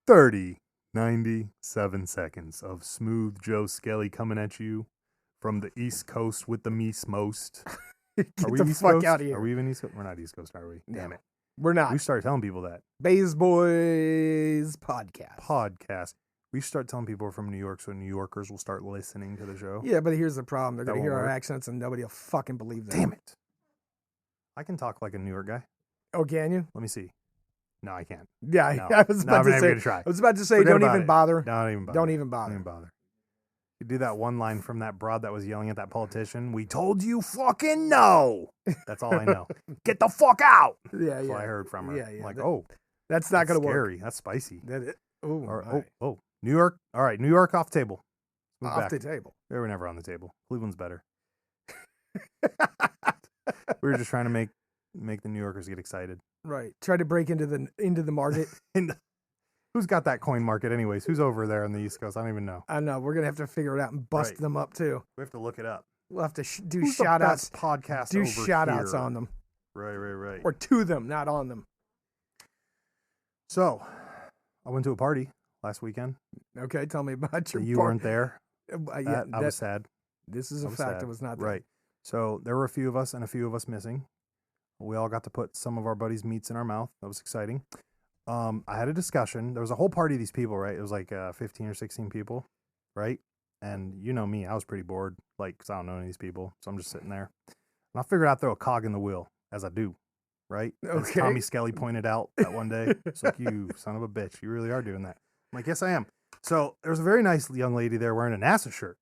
30, 97 seconds of smooth Joe Skelly coming at you from the East Coast with the meese most. Get Are we the East fuck Coast? out of here. Are we even East Coast? We're not East Coast, are we? No. Damn it. We're not. We started telling people that. Bays Boys podcast. We start telling people we're from New York, so New Yorkers will start listening to the show. Yeah, but here's the problem. They're That going to hear won't our work. accents and nobody will fucking believe them. Damn it. I can talk like a New York guy. Oh, can you? Let me see. No, I can't. Yeah, No. I was No, about I'm to not say. even gonna try. I was about to say, Forget don't about even it. bother. Don't even bother. Don't even bother. Don't even bother. You do that one line from that broad that was yelling at that politician. We told you fucking no. That's all I know. Get the fuck out. Yeah, That's yeah. what I heard from her. Yeah, yeah. Like, That's not going to work. scary. That's spicy. Oh, New York. All right, New York off table. Move off back. the table. They were never on the table. Cleveland's better. We were just trying to make the New Yorkers get excited. Right. Try to break into the market. And who's got that coin market anyways? Who's over there on the East Coast? I don't even know. I know. We're going to have to figure it out and bust Right. them up, too. We have to look it up. We'll have to do Who's the shout-outs. best podcast Do over shout-outs here? on them. Right. Or to them, not on them. So, I went to a party last weekend. Okay, tell me about your You part. weren't there. Yeah, I was sad. this is I a was fact. sad. I was not there. Right. So there were a few of us and a few of us missing. We all got to put some of our buddies' meats in our mouth. That was exciting. I had a discussion. There was a whole party of these people, right? It was like 15 or 16 people, right? And you know me, I was pretty bored, like, because I don't know any of these people. So I'm just sitting there. And I figured I'd throw a cog in the wheel, as I do, right? As Okay. Tommy Skelly pointed out that one day. It's like, you son of a bitch, you really are doing that. I'm like, yes, I am. So there was a very nice young lady there wearing a NASA shirt.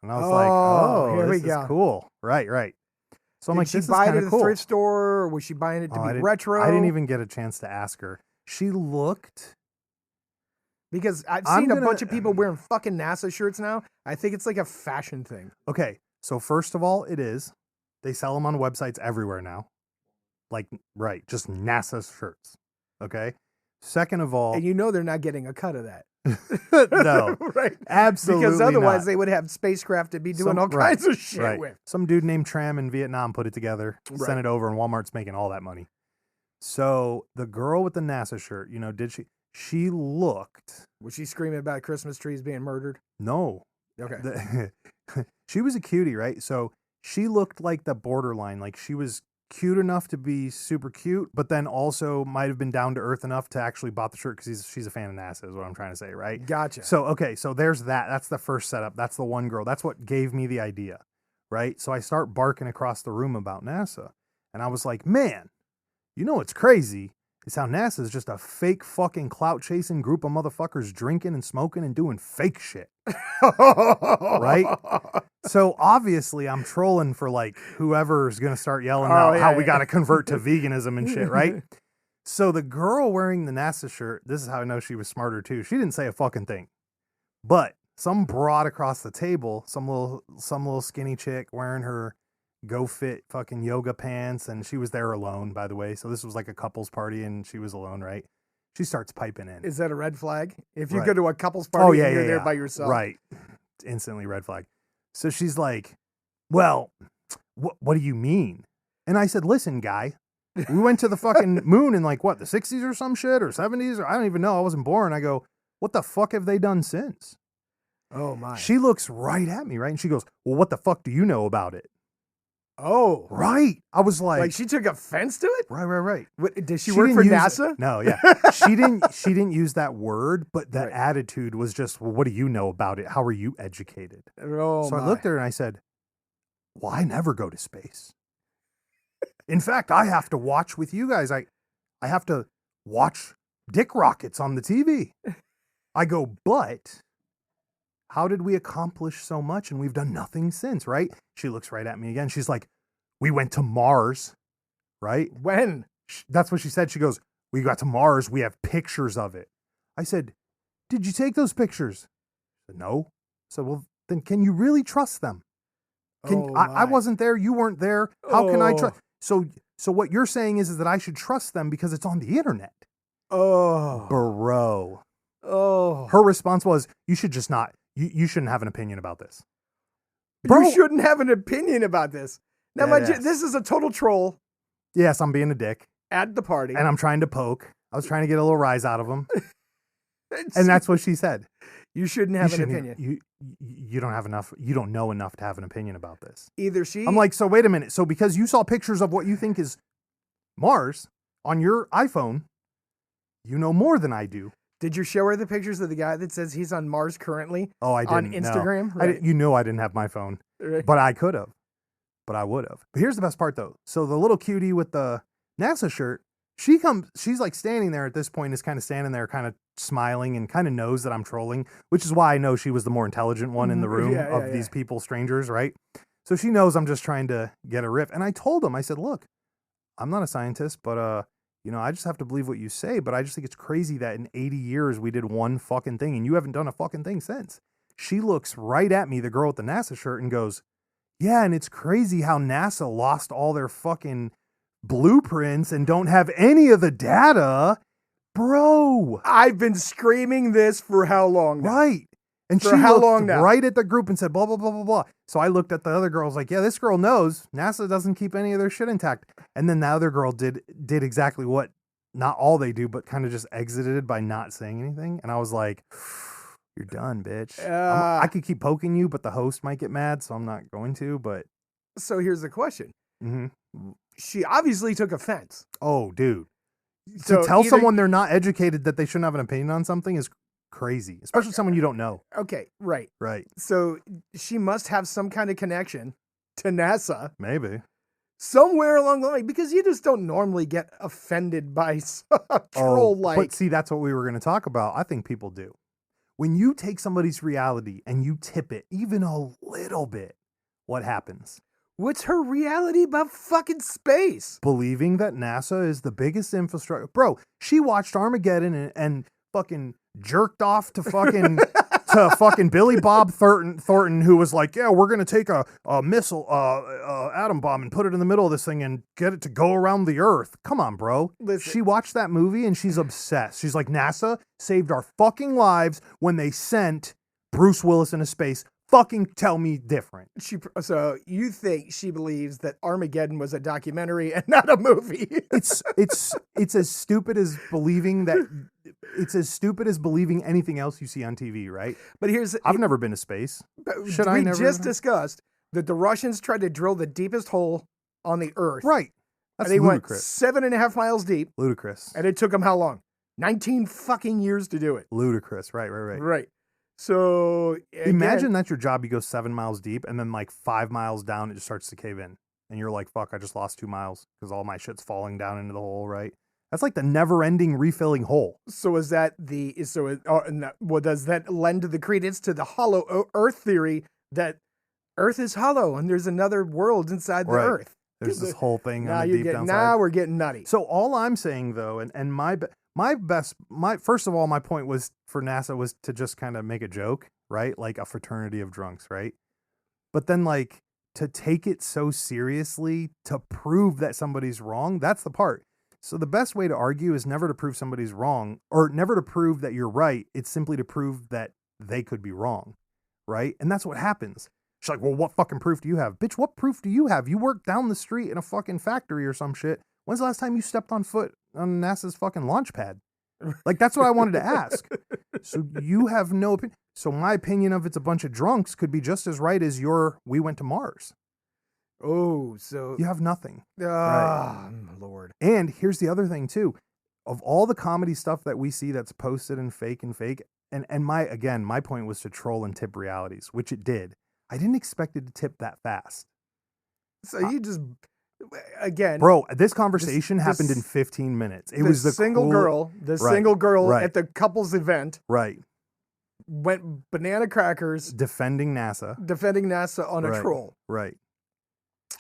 And I was like, oh, here we this go. is cool. Right. So I'm Did like, she this buy is it kind at of a cool. thrift store, or was she buying it to I be didn't- retro? I didn't even get a chance to ask her. She looked. Because I've I'm seen a gonna- bunch of people wearing fucking NASA shirts now. I think it's like a fashion thing. Okay, so first of all, it is. They sell them on websites everywhere now. Like, right, just NASA shirts. Okay. Second of all, And you know they're not getting a cut of that. no, right. absolutely Because otherwise not. they would have spacecraft to be doing Some- all right, kinds of shit Right. with. Some dude named Tram in Vietnam put it together, Right. sent it over, and Walmart's making all that money. So the girl with the NASA shirt, did she looked, Was she screaming about Christmas trees being murdered? no. Okay. She was a cutie, right? So she looked like the borderline, like she was cute enough to be super cute, but then also might have been down to earth enough to actually bought the shirt because she's a fan of NASA, is what I'm trying to say, right? Gotcha. So, okay, so there's that. That's the first setup. That's the one girl. That's what gave me the idea, right? So I start barking across the room about NASA. And I was like, man, you know what's crazy is how NASA is just a fake fucking clout chasing group of motherfuckers drinking and smoking and doing fake shit. Right? So obviously I'm trolling for like whoever's going to start yelling out how we got to convert to veganism and shit, right? So the girl wearing the NASA shirt, this is how I know she was smarter too. She didn't say a fucking thing. But some broad across the table, some little skinny chick wearing her Go Fit fucking yoga pants, and she was there alone, by the way. So this was like a couple's party and she was alone, right? She starts piping in. Is that a red flag? If you Right. go to a couple's party and you're there yeah. by yourself. Right. Instantly red flag. So she's like, well, what do you mean? And I said, listen, guy, we went to the fucking moon in like what, the 60s or some shit or 70s? Or I don't even know. I wasn't born. I go, what the fuck have they done since? Oh my. She looks right at me, right? And she goes, well, what the fuck do you know about it? Oh. Right. I was Like she took offense to it? right. What, did she work for didn't use- NASA? No, yeah. She didn't use that word, but that attitude was just, well, what do you know about it? How are you educated? Oh, So I looked at her and I said, well, I never go to space. In fact, I have to watch with you guys. I have to watch dick rockets on the TV. I go, but how did we accomplish so much? And we've done nothing since, right? She looks right at me again. She's like, we went to Mars, right? When? That's what she said. She goes, we got to Mars. We have pictures of it. I said, did you take those pictures? She said, no. I said, well, then can you really trust them? I wasn't there. You weren't there. How can I trust? So what you're saying is that I should trust them because it's on the internet. Oh. Bro. Oh. Her response was, you should just not, you shouldn't have an opinion about this. You shouldn't have an opinion about this. Now, Dead ass. this is a total troll. Yes, I'm being a dick. at the party. And I'm trying to poke. I was trying to get a little rise out of him. And that's what she said. You shouldn't have an opinion. You don't have enough. You don't know enough to have an opinion about this. Either she. I'm like, so wait a minute. So because you saw pictures of what you think is Mars on your iPhone, you know more than I do. Did you show her the pictures of the guy that says he's on Mars currently? Oh, I didn't. On Instagram? No. Right. You know I didn't have my phone. Right. But I could have. But I would have. But here's the best part, though. So the little cutie with the NASA shirt, she's like standing there at this point, is kind of standing there, kind of smiling and kind of knows that I'm trolling, which is why I know she was the more intelligent one in the room of these people, strangers, right? So she knows I'm just trying to get a riff. And I told him, I said, look, I'm not a scientist, but, I just have to believe what you say. But I just think it's crazy that in 80 years we did one fucking thing and you haven't done a fucking thing since. She looks right at me, the girl with the NASA shirt, and goes, yeah, and it's crazy how NASA lost all their fucking blueprints and don't have any of the data. Bro. I've been screaming this for how long now? Right. And for she how looked long now? right at the group and said, blah, blah, blah, blah, blah. So I looked at the other girls like, yeah, this girl knows NASA doesn't keep any of their shit intact. And then the other girl did exactly what, not all they do, but kind of just exited by not saying anything. And I was like, you're done, bitch. I could keep poking you, but the host might get mad, so I'm not going to. But so here's the question. Mm-hmm. She obviously took offense. Oh, dude. So to tell someone they're not educated that they shouldn't have an opinion on something is crazy, especially someone you don't know. Okay, right. Right. So she must have some kind of connection to NASA. Maybe. Somewhere along the line, because you just don't normally get offended by a troll like. But see, that's what we were going to talk about. I think people do. When you take somebody's reality and you tip it even a little bit, what happens? What's her reality about fucking space? Believing that NASA is the biggest infrastructure. Bro, she watched Armageddon and fucking jerked off to fucking to fucking Billy Bob Thornton, who was like, yeah, we're going to take a missile, atom bomb and put it in the middle of this thing and get it to go around the earth. Come on, bro. Listen. She watched that movie and she's obsessed. She's like, NASA saved our fucking lives when they sent Bruce Willis into space. Fucking tell me different. So you think she believes that Armageddon was a documentary and not a movie? It's as stupid as believing that. It's as stupid as believing anything else you see on TV, right? But I've never been to space. Should I never? We just discussed that the Russians tried to drill the deepest hole on the Earth. Right. That's and they ludicrous. went 7.5 miles deep. Ludicrous. And it took them how long? 19 fucking years to do it. Ludicrous. Right. Right. So imagine that's your job. You go 7 miles deep and then like 5 miles down, it just starts to cave in. And you're like, fuck, I just lost 2 miles because all my shit's falling down into the hole, right? That's like the never-ending refilling hole. So does that lend to the credence to the hollow Earth theory that Earth is hollow and there's another world inside the Earth? There's this whole thing now on the deep downside. Now we're getting nutty. So all I'm saying though, and my first of all, my point was for NASA was to just kind of make a joke, right? Like a fraternity of drunks, right? But then like to take it so seriously to prove that somebody's wrong, that's the part. So the best way to argue is never to prove somebody's wrong or never to prove that you're right. It's simply to prove that they could be wrong, right? And that's what happens. She's like, well, what fucking proof do you have? Bitch, what proof do you have? You work down the street in a fucking factory or some shit. When's the last time you stepped on foot on NASA's fucking launch pad? Like, that's what I wanted to ask. So you have no opinion. So my opinion of it's a bunch of drunks could be just as right as your we went to Mars. Oh, so you have nothing. Right. Lord. And here's the other thing too. Of all the comedy stuff that we see that's posted and fake, and my point was to troll and tip realities, which it did. I didn't expect it to tip that fast. So you just again, bro, this conversation happened in 15 minutes. It was the single girl at the couples event. Right. Went banana crackers defending NASA on a troll. Right.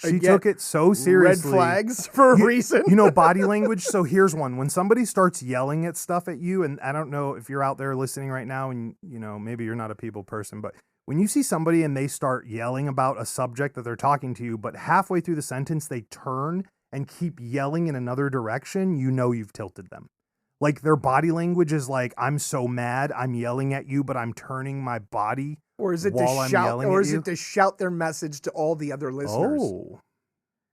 She took it so seriously. Red flags for a reason. You know, body language. So here's one. When somebody starts yelling at stuff at you, and I don't know if you're out there listening right now and, you know, maybe you're not a people person, but when you see somebody and they start yelling about a subject that they're talking to you, but halfway through the sentence, they turn and keep yelling in another direction, you know you've tilted them. Like their body language is like, I'm so mad, I'm yelling at you, but I'm turning my body. Or is it to shout? Or is it to shout their message to all the other listeners? Oh,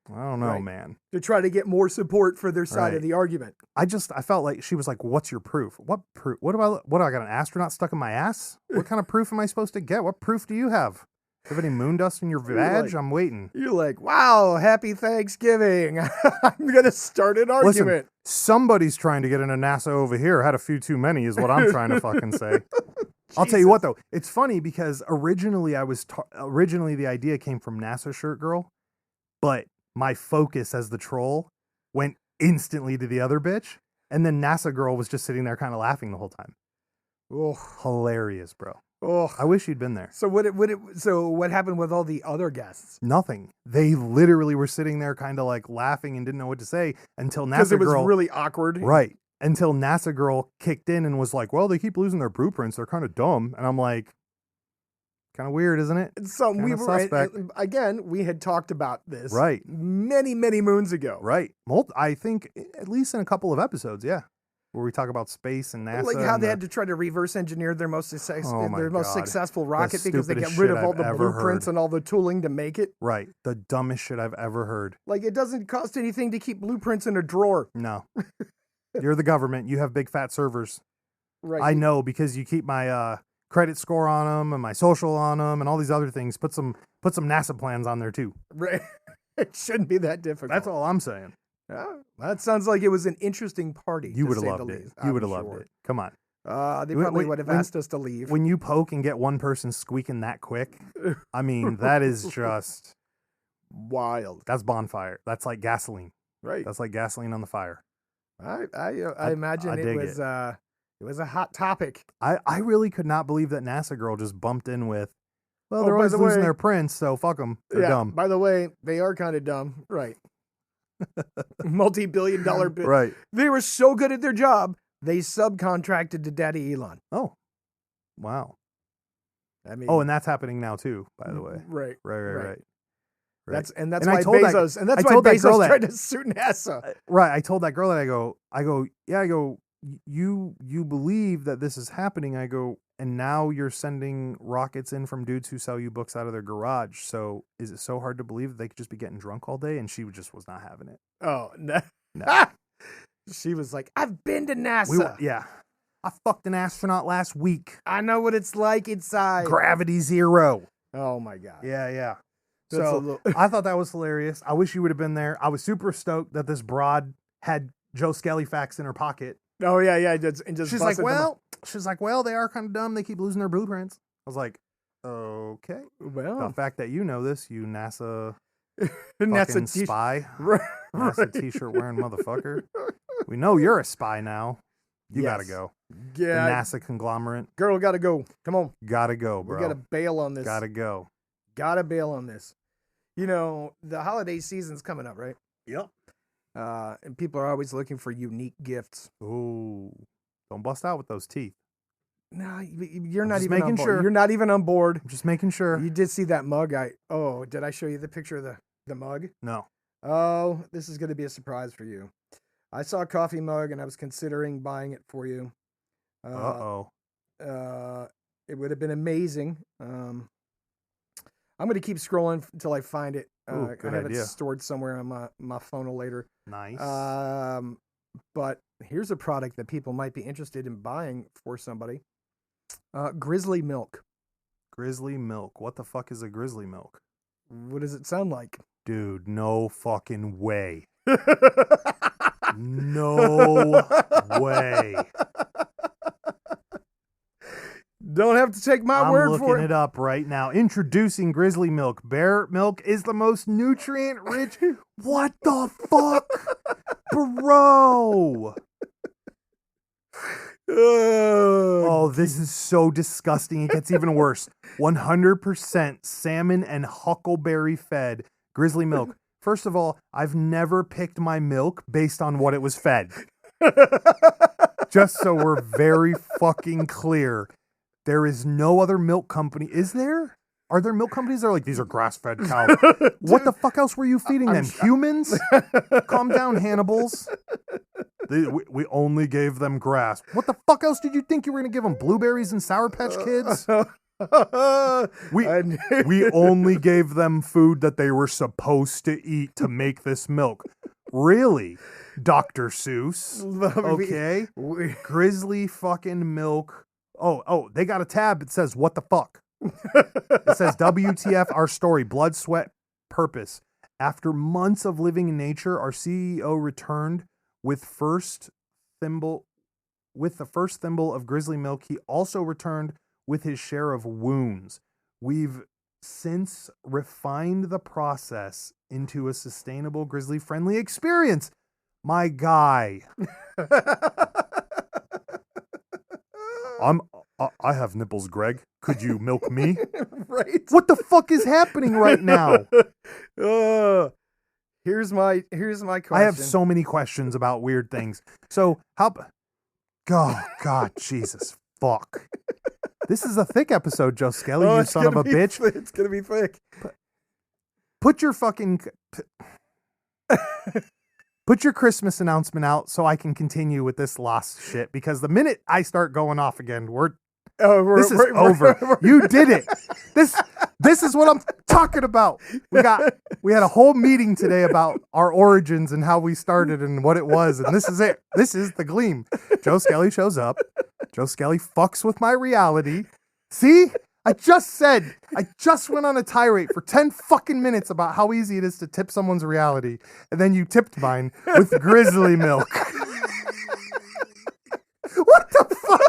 I don't know, Right. man. To try to get more support for their side of Right. the argument. I felt like she was like, "What's your proof? What proof? What do I got an astronaut stuck in my ass? What kind of proof am I supposed to get? What proof do you have? Do you have any moon dust in your You're vag? like- I'm waiting." You're like, wow, happy Thanksgiving. I'm going to start an Listen, argument. somebody's trying to get into NASA over here. Had a few too many, is what I'm trying to fucking say. I'll tell you Jesus. what, though, it's funny because originally originally the idea came from NASA Shirt Girl, but my focus as the troll went instantly to the other bitch, and then NASA Girl was just sitting there kind of laughing the whole time. Oh, Hilarious, bro. oh. I wish you'd been there. So what happened with all the other guests? Nothing. They literally were sitting there kind of like laughing and didn't know what to say until Because NASA it was Girl. really awkward. Right. Until NASA Girl kicked in and was like, well, they keep losing their blueprints. They're kind of dumb. And I'm like, kind of weird, isn't it? So we Kinda were suspect. again. We had talked about this Right. many moons ago. Right. I think at least in a couple of episodes, yeah, where we talk about space and NASA. Like how and they had to try to reverse engineer their most Oh my God. successful rocket because they stupidest get rid of shit all I've the ever blueprints heard. and all the tooling to make it. Right. The dumbest shit I've ever heard. Like it doesn't cost anything to keep blueprints in a drawer. No. You're the government. You have big fat servers. Right. I know because you keep my credit score on them and my social on them and all these other things. Put some NASA plans on there too. Right. It shouldn't be that difficult. That's all I'm saying. Yeah, that sounds like it was an interesting party. You to would have say loved the it. least. You I'm would have loved sure. it. Come on. They When- probably when- would have when- asked us to leave. When you poke and get one person squeaking that quick, I mean, that is just, Wild. that's bonfire. That's like gasoline. Right. That's like gasoline on the fire. I imagine I it dig was it was a hot topic. I really could not believe that NASA Girl just bumped in with, well, they're by always the losing way- their prints, so fuck them. They're dumb. By the way, they are kind of dumb. Right. Multi-billion-dollar bit. Right. They were so good at their job, they subcontracted to Daddy Elon. Oh, wow. I mean, Oh, and that's happening now too, by the way. right. Right. Right. Right. That's And why I told that- Bezos and that's I why told that girl Bezos that- tried to sue NASA. Right. I told that girl that I go, you believe that this is happening. I go, and now you're sending rockets in from dudes who sell you books out of their garage. So is it so hard to believe that they could just be getting drunk all day? And she just was not having it. Oh no. No. She was like, I've been to NASA. Yeah. I fucked an astronaut last week. I know what it's like inside. Gravity zero. Oh my god. Yeah. That's a So little- I thought that was hilarious. I wish you would have been there. I was super stoked that this broad had Joe Skelly facts in her pocket. Oh yeah. Just She's like, well, they are kind of dumb. They keep losing their blueprints. I was like, okay. The well, fact that you know this, you NASA NASA fucking t- spy, right, NASA right. t-shirt wearing motherfucker. We know you're a spy now. You gotta Yes. go. Yeah, The NASA conglomerate. girl, gotta go. Come on, Gotta go, bro. we gotta bail on this. Gotta go. Gotta bail on this. You know, the holiday season's coming up, right? Yep. And people are always looking for unique gifts. Ooh. Don't bust out with those teeth. No, you're I'm not just even on making board. sure. You're not even on board. I'm just making sure. You did see that mug? Did I show you the picture of the mug? No. Oh, this is going to be a surprise for you. I saw a coffee mug and I was considering buying it for you. Uh-oh. It would have been amazing. I'm going to keep scrolling until I find it. Ooh, I good have idea. it stored somewhere on my phone later. Nice. But here's a product that people might be interested in buying for somebody. Grizzly milk. Grizzly milk. What the fuck is a grizzly milk? What does it sound like? Dude, no fucking way. No way. Don't have to take my I'm word looking for it. it up right now. Introducing Grizzly milk. Bear milk is the most nutrient rich. What the fuck? Bro. Oh, this is so disgusting. It gets even worse. 100% salmon and huckleberry fed Grizzly milk. First of all, I've never picked my milk based on what it was fed. Just so we're very fucking clear. There is no other milk company. Is there? Are there milk companies that are like, these are grass-fed cows? What the fuck else were you feeding them? Humans? Calm down, Hannibals. We only gave them grass. What the fuck else did you think you were going to give them? Blueberries and Sour Patch Kids? We we only gave them food that they were supposed to eat to make this milk. Really? Dr. Seuss. Okay. Grizzly fucking milk. Oh, they got a tab. It says, what the fuck? It says, WTF, our story, blood, sweat, purpose. After months of living in nature, our CEO returned with the first thimble of Grizzly milk. He also returned with his share of wounds. We've since refined the process into a sustainable Grizzly-friendly experience. My guy. I have nipples, Greg. Could you milk me? Right. What the fuck is happening right now? Here's my question. I have so many questions about weird things. So God, Jesus, fuck. This is a thick episode, Joe Skelly, you son of a bitch. It's gonna be thick. Put your fucking... Put your Christmas announcement out so I can continue with this lost shit, because the minute I start going off again, this is over. You did it. This is what I'm talking about. We had a whole meeting today about our origins and how we started and what it was, and this is it. This is the Gleam. Joe Skelly shows up. Joe Skelly fucks with my reality. See? I just went on a tirade for 10 fucking minutes about how easy it is to tip someone's reality, and then you tipped mine with Grizzly milk. What the fuck?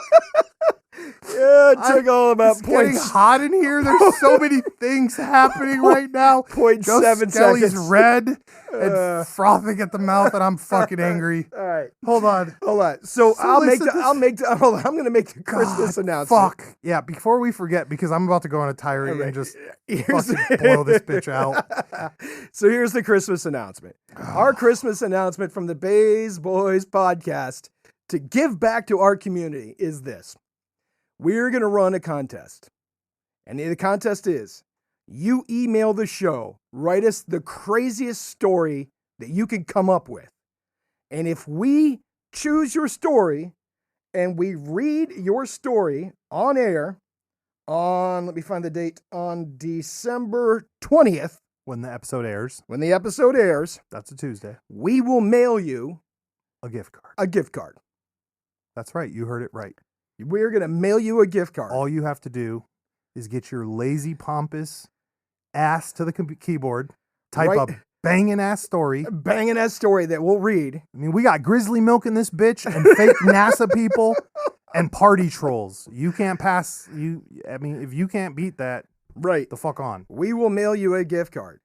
Yeah, it took all about it's getting hot in here. There's so many things happening right now. 0.7 Skelly's seconds. red and frothing at the mouth, and I'm fucking angry. All right, hold on. So I'm going to make the Christmas announcement. Fuck yeah! Before we forget, because I'm about to go on a tirade and just fucking blow this bitch out. So here's the Christmas announcement. Our Christmas announcement from the Bays Boys podcast to give back to our community is this. We're going to run a contest. And the contest is, you email the show, write us the craziest story that you can come up with. And if we choose your story and we read your story on air let me find the date, on December 20th. When the episode airs. That's a Tuesday. We will mail you a gift card. That's right. You heard it right. We're going to mail you a gift card. All you have to do is get your lazy, pompous ass to the keyboard, type a banging ass story that we'll read. I mean, we got Grizzly milk in this bitch and fake NASA people and party trolls. You can't pass. If you can't beat that, right, the fuck on. We will mail you a gift card.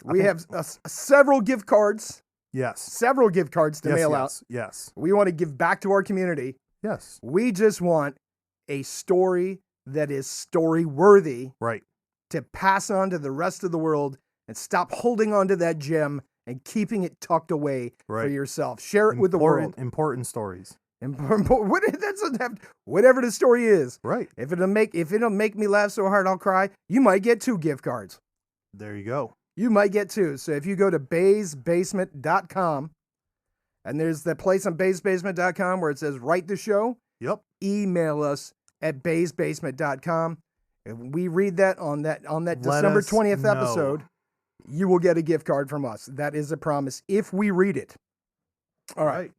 We have several gift cards. Yes. Several gift cards to mail out. Yes. We want to give back to our community. Yes. We just want a story that is story worthy. Right. To pass on to the rest of the world and stop holding on to that gem and keeping it tucked away for yourself. Share it with the world. Important stories. Whatever the story is. Right. If it'll make me laugh so hard I'll cry, you might get 2 gift cards. There you go. You might get 2. So if you go to baysbasement.com, and there's that place on baysbasement.com where it says write the show. Yep. Email us at baysbasement.com. If we read that on that December 20th episode, you will get a gift card from us. That is a promise if we read it. All right.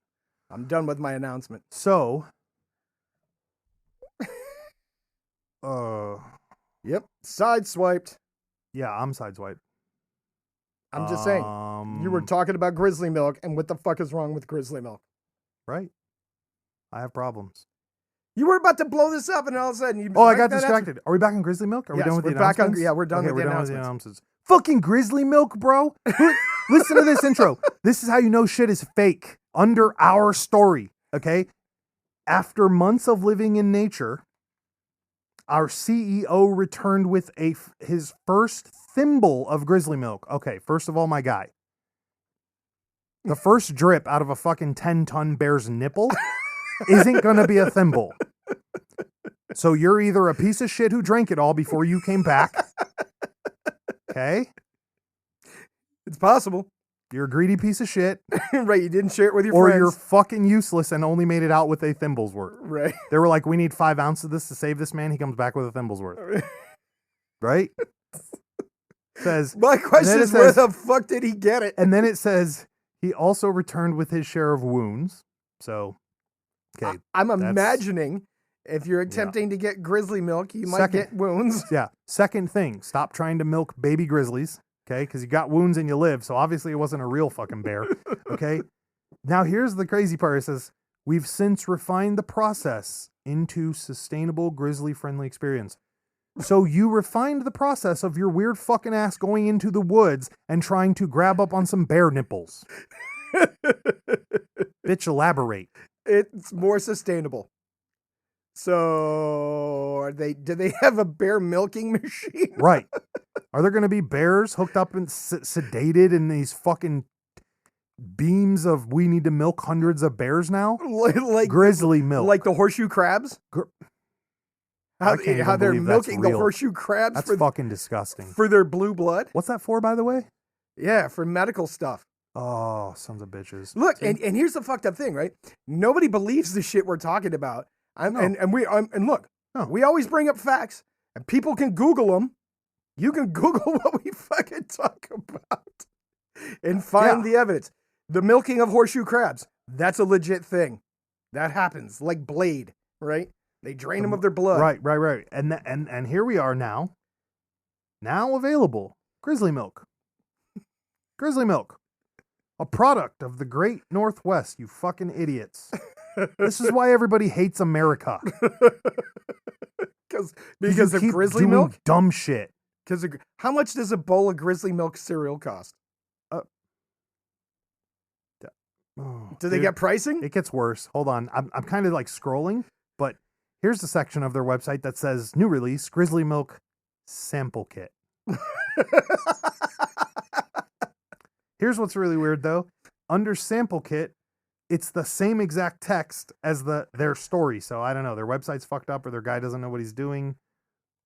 I'm done with my announcement. So, yep, sideswiped. Yeah, I'm sideswiped. I'm just saying. You were talking about Grizzly milk, and what the fuck is wrong with Grizzly milk? Right. I have problems. You were about to blow this up, and all of a sudden you... Oh, I got distracted. Are we back on Grizzly milk? Are we done with the announcements? We're done with the announcements. Fucking Grizzly milk, bro. Listen to this intro. This is how you know shit is fake. Under our story, okay? After months of living in nature, our CEO returned with his first thimble of Grizzly milk. Okay, first of all, my guy. The first drip out of a fucking 10-ton bear's nipple isn't going to be a thimble. So you're either a piece of shit who drank it all before you came back. Okay? It's possible. you're a greedy piece of shit, Right, you didn't share it with your or friends. you're fucking useless and only made it out with a thimble's worth. Right. They were like, we need 5 ounces of this to save this man. He comes back with a thimble's worth. Right? Says, My question is, where the fuck did he get it? and then it says he also returned with his share of wounds. So, okay. I'm imagining if you're attempting to get grizzly milk, you might get wounds. Yeah. Second thing, stop trying to milk baby grizzlies. Okay. Because you got wounds and you live. So obviously it wasn't a real fucking bear. Okay. Now here's the crazy part. It says, we've since refined the process into sustainable grizzly friendly experience. So you refined the process of your weird fucking ass going into the woods and trying to grab up on some bear nipples. Bitch, elaborate. It's more sustainable. So do they have a bear milking machine? Right. Are there going to be bears hooked up and sedated in these fucking beams of we need to milk hundreds of bears now? like grizzly milk. Like the horseshoe crabs? How they're milking the horseshoe crabs. That's fucking disgusting. For their blue blood? What's that for, by the way? Yeah, for medical stuff. Oh, sons of bitches. Look, and here's the fucked up thing, right? Nobody believes the shit we're talking about. We always bring up facts, and people can Google them. You can Google what we fucking talk about and find the evidence. The milking of horseshoe crabs, that's a legit thing. That happens, like Blade, right? They drain them of their blood. Right. And here we are now. Now available. Grizzly milk. Grizzly milk. A product of the great Northwest, you fucking idiots. This is why everybody hates America. Because of grizzly milk? Dumb shit. How much does a bowl of grizzly milk cereal cost? Do they get pricing? It gets worse. Hold on. I'm kind of like scrolling, but here's the section of their website that says new release, Grizzly Milk Sample Kit. Here's what's really weird though. Under sample kit, it's the same exact text as their story. So I don't know, their website's fucked up or their guy doesn't know what he's doing,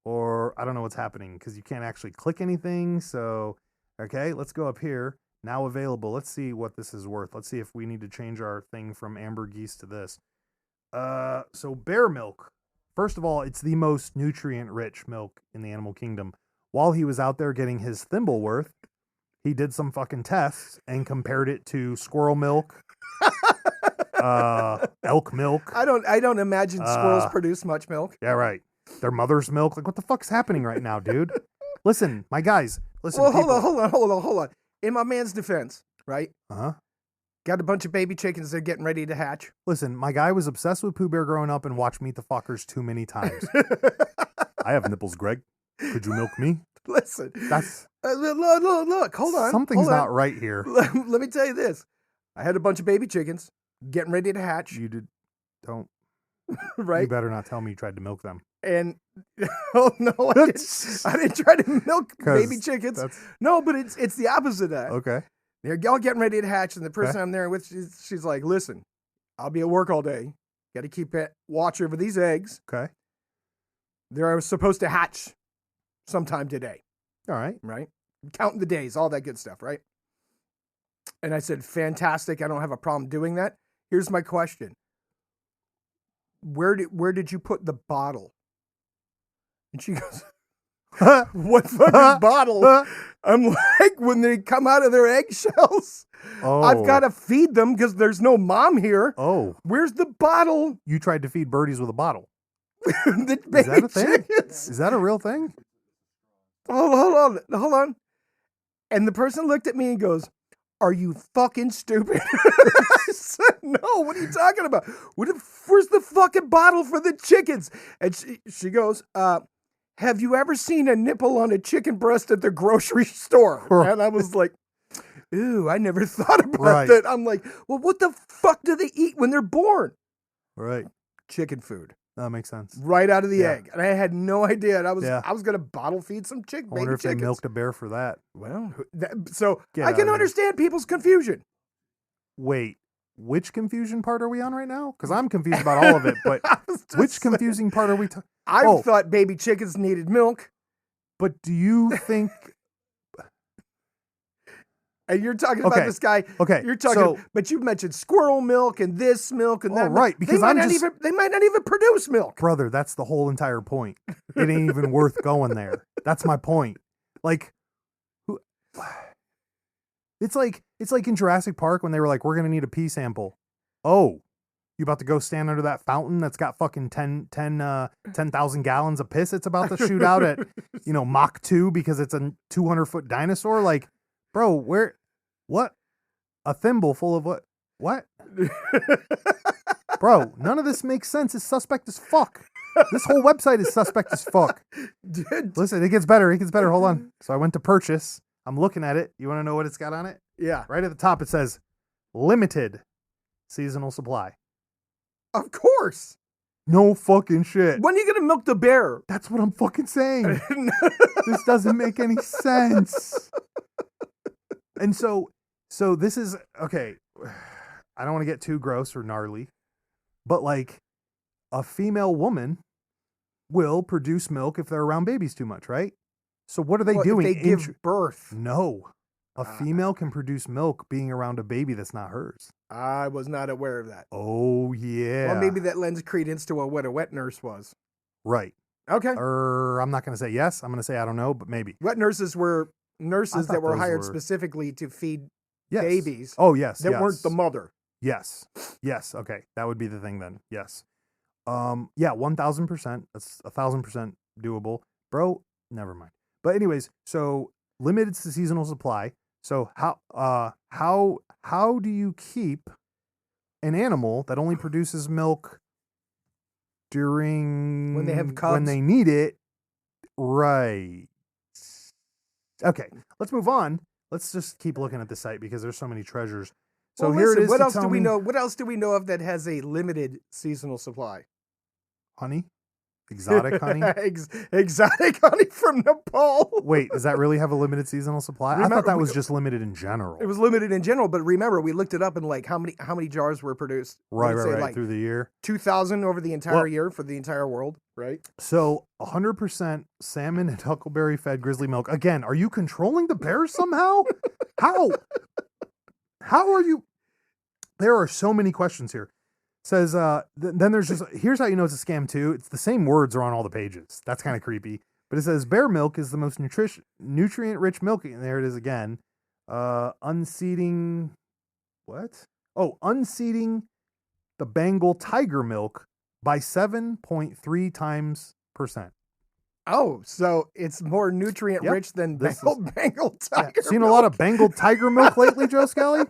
or I don't know what's happening because you can't actually click anything. So, okay, let's go up here. Now available. Let's see what this is worth. Let's see if we need to change our thing from amber geese to this. So bear milk. First of all, it's the most nutrient-rich milk in the animal kingdom. While he was out there getting his thimble worth, he did some fucking tests and compared it to squirrel milk, elk milk. I don't imagine squirrels produce much milk. Yeah, right. Their mother's milk. Like, what the fuck's happening right now, dude? Listen, my guys. Listen. Well, hold on. In my man's defense, right? Got a bunch of baby chickens they're getting ready to hatch. Listen, my guy was obsessed with Pooh Bear growing up and watched Meet the Fockers too many times. I have nipples, Greg. Could you milk me? Listen, that's look. Hold on. Something's not right here. Let me tell you this. I had a bunch of baby chickens getting ready to hatch. You did. Don't. Right. You better not tell me you tried to milk them. And oh no, I didn't try to milk baby chickens. No, but it's the opposite of that. Okay. They're all getting ready to hatch, and the person I'm there with, she's like, "Listen, I'll be at work all day. Got to keep watch over these eggs. Okay. They're supposed to hatch sometime today. All right. Right? Counting the days, all that good stuff, right?" And I said, "Fantastic. I don't have a problem doing that. Here's my question. Where did you put the bottle?" And she goes, "What fucking bottle?" I'm like, "When they come out of their eggshells, I've got to feed them because there's no mom here. Oh. Where's the bottle?" You tried to feed birdies with a bottle. Is that a thing? Is that a real thing? Hold on. And the person looked at me and goes, "Are you fucking stupid?" I said, "No, what are you talking about? Where's the fucking bottle for the chickens?" And she goes, "Have you ever seen a nipple on a chicken breast at the grocery store?" Right. And I was like, "Ooh, I never thought about that." I'm like, "Well, what the fuck do they eat when they're born?" Right. Chicken food. That makes sense. Right out of the egg. And I had no idea. And I was going to bottle feed some baby chickens. I wonder if they milked a bear for that. Well, I can understand people's confusion. Wait, which confusion part are we on right now? Because I'm confused about all of it, but which confusing part are we talking? I thought baby chickens needed milk. But do you think... And you're talking about this guy. Okay. You're talking, but you mentioned squirrel milk and this milk and that. Oh, right. Because they might not even produce milk. Brother, that's the whole entire point. It ain't even worth going there. That's my point. Like, it's like in Jurassic Park when they were like, we're going to need a pee sample. Oh, you about to go stand under that fountain that's got fucking 10,000 gallons of piss it's about to shoot out at, Mach 2 because it's a 200-foot dinosaur? Like, bro, what? A thimble full of what? What? Bro, none of this makes sense. It's suspect as fuck. This whole website is suspect as fuck. Dude. Listen, it gets better. Hold on. So I went to purchase. I'm looking at it. You want to know what it's got on it? Yeah. Right at the top, it says limited seasonal supply. Of course. No fucking shit. When are you going to milk the bear? That's what I'm fucking saying. This doesn't make any sense. And so this is, okay, I don't want to get too gross or gnarly, but like a female woman will produce milk if they're around babies too much, right? So what are they doing? If they give birth. No. A female can produce milk being around a baby that's not hers. I was not aware of that. Oh, yeah. Well, maybe that lends credence to what a wet nurse was. Right. Okay. I'm not going to say yes. I'm going to say I don't know, but maybe. Wet nurses were nurses that were hired specifically to feed babies. Oh, yes. That weren't the mother. Yes. Yes. Okay. That would be the thing then. Yes. Yeah, 1,000%. That's 1,000% doable. Bro, never mind. But anyways, so limited to seasonal supply. So how do you keep an animal that only produces milk during when they have cubs, when they need it? Right. Okay, let's move on. Let's just keep looking at the site because there's so many treasures. So here it is. What else do we know? What else do we know of that has a limited seasonal supply? Honey? Exotic honey? Exotic honey from Nepal. Wait, does that really have a limited seasonal supply? I thought that was just limited in general. It was limited in general, but remember, we looked it up and like how many jars were produced? Right, like through the year. 2,000 over the entire year for the entire world, right? So 100% salmon and huckleberry fed grizzly milk. Again, are you controlling the bears somehow? How? How are you? There are so many questions here. Says, then there's just, here's how you know it's a scam too. It's the same words are on all the pages. That's kind of creepy. But it says bear milk is the most nutrient-rich milk. And there it is again. Unseating, what? Oh, unseating the Bengal tiger milk by 7.3 times %. Oh, so it's more nutrient-rich than Bengal tiger milk. Seen a lot of Bengal tiger milk lately, Joe Skelly?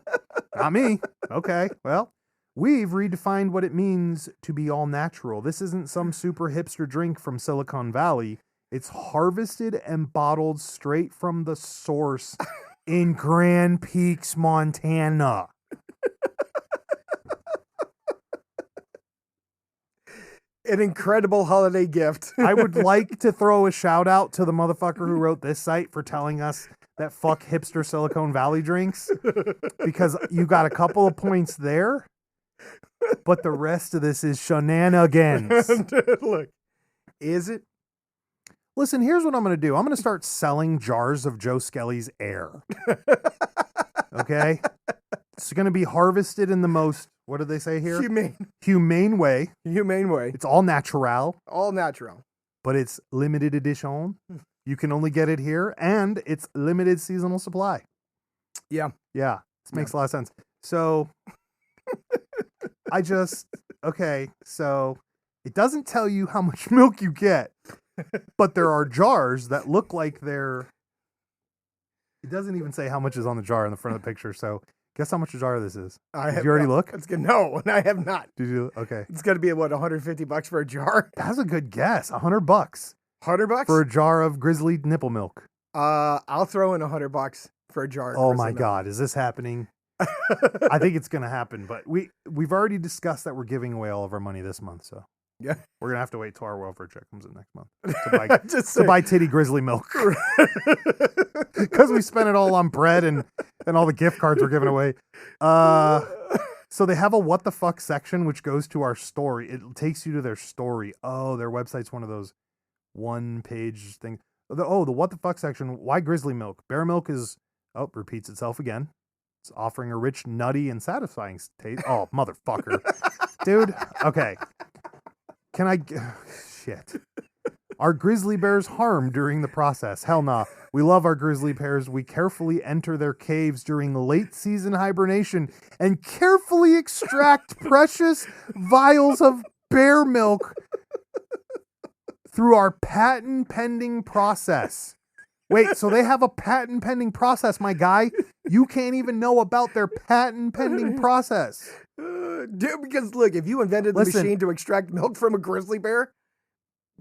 Not me. Okay, well. We've redefined what it means to be all natural. This isn't some super hipster drink from Silicon Valley. It's harvested and bottled straight from the source in Grand Peaks, Montana. An incredible holiday gift. I would like to throw a shout out to the motherfucker who wrote this site for telling us that fuck hipster Silicon Valley drinks, because you got a couple of points there. But the rest of this is shenanigans. Look, is it? Listen, here's what I'm going to do. I'm going to start selling jars of Joe Skelly's air. Okay? It's going to be harvested in the most, what do they say here? Humane way. Humane way. It's all natural. All natural. But it's limited edition. You can only get it here. And it's limited seasonal supply. Yeah. Yeah. This makes a lot of sense. So... so it doesn't tell you how much milk you get, but there are jars that look like it doesn't even say how much is on the jar in the front of the picture. So guess how much a jar this is. Did you already look? No, I have not. Did you? Okay. It's got to be what, $150 for a jar? That's a good guess. $100. $100? For a jar of Grizzly nipple milk. I'll throw in $100 for a jar. Oh my God. Is this happening? I think it's going to happen, but we've already discussed that we're giving away all of our money this month, so yeah, we're gonna have to wait till our welfare check comes in next month to buy titty grizzly milk, because we spent it all on bread and all the gift cards we're giving away. So they have a what the fuck section which goes to our story. It takes you to their story. Oh, their website's one of those one page things. The what the fuck section. Why grizzly milk? Bear milk is Oh, repeats itself again. It's offering a rich, nutty, and satisfying taste. Oh, motherfucker. Dude, okay. Can I... Shit. Are grizzly bears harmed during the process? Hell nah. We love our grizzly bears. We carefully enter their caves during late season hibernation and carefully extract precious vials of bear milk through our patent pending process. Wait, so they have a patent pending process, my guy? You can't even know about their patent pending process. Dude, because look, if you invented the machine to extract milk from a grizzly bear,